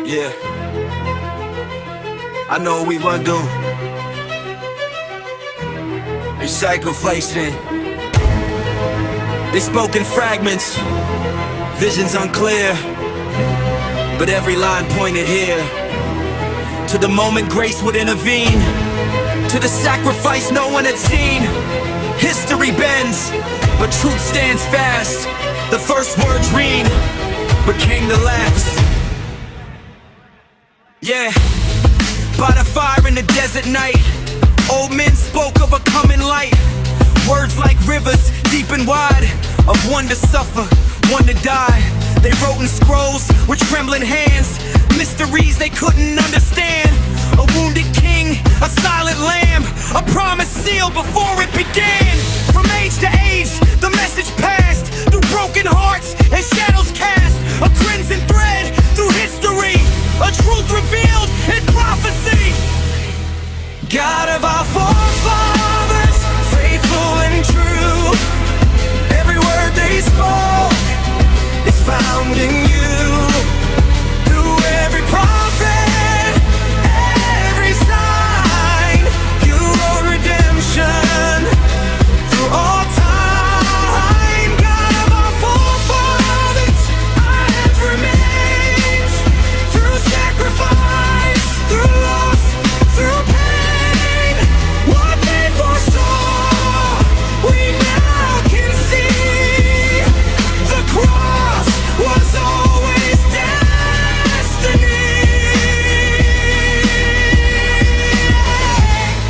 Yeah, I know what we wanna do. They sacrificing. They spoke in fragments, visions unclear, but every line pointed here to the moment grace would intervene, to the sacrifice no one had seen. History bends, but truth stands fast. The first words read became the last. Yeah, by the fire in the desert night, old men spoke of a coming light. Words like rivers, deep and wide, of one to suffer, one to die. They wrote in scrolls with trembling hands, mysteries they couldn't understand. A wounded king, a silent lamb, a promise sealed before it began. From age to age, the message passed through broken hearts and shadows cast. A crimson thread through history, a truth revealed in prophecy. God of our forefathers, faithful and true. Every word they spoke is found in you. Through every prophet, every sign, you wrote redemption. Through all time, God of our forefathers, our hands remains. Through sacrifice, through loss, through pain, what they foresaw, we now can see. The cross was always destiny.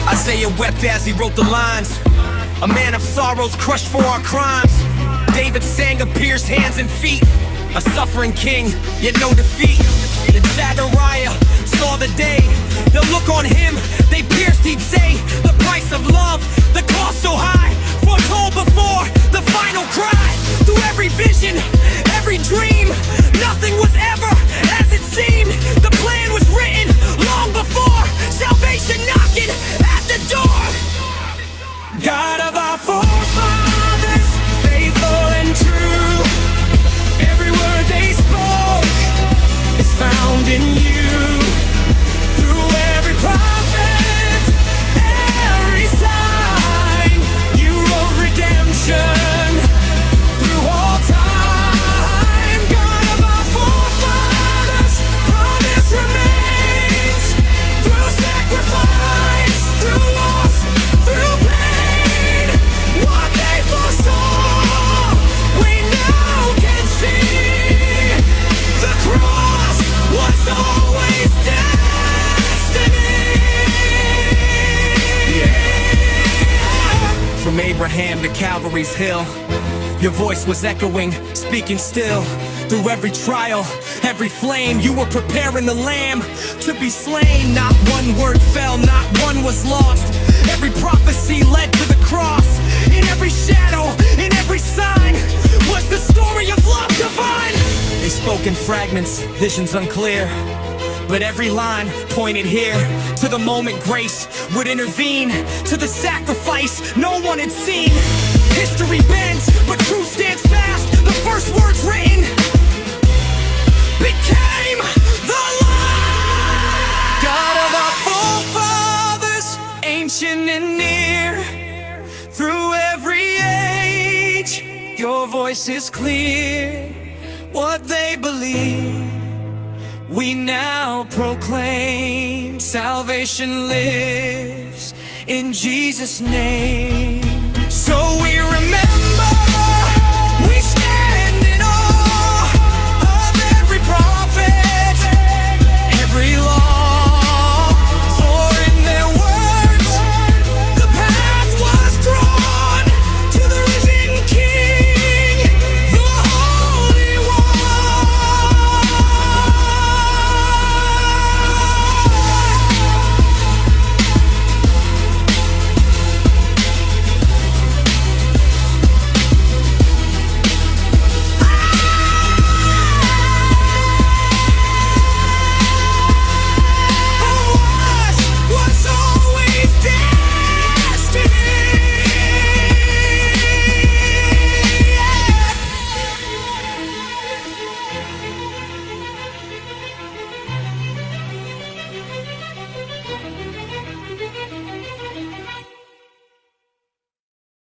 Isaiah wept as he wrote the lines. A man of sorrows crushed for our crimes. David sang of pierced hands and feet. A suffering king, yet no defeat. And Zechariah saw the day. They'll look on him, they pierced, he'd say. The price of love, the cost so high. Foretold before the final cry. Through every vision, every dream, nothing was ever as it seemed. The plan was written long before. Salvation knocking at the door. God of our forefathers, faithful and true. Every word they spoke is found in you. Through every prophet, every sign, you wrote redemption. Through all time, God of our forefathers, promise remains. Through sacrifice, through loss, through pain, what they foresaw, we now can see. The cross was always destiny. Yeah. From Abraham to Calvary's hill, your voice was echoing, speaking still. Through every trial, every flame, you were preparing the lamb to be slain. Not one word fell, not one was lost. Every prophecy led to the cross. In every shadow, in every sign, was the story of love divine. They spoke in fragments, visions unclear, but every line pointed here to the moment grace would intervene, to the sacrifice no one had seen. History bends, but truth stands fast. The first words written became the light. God of our forefathers, ancient and near. Through every age, your voice is clear. What they believe, we now proclaim. Salvation lives in Jesus' name. So we remember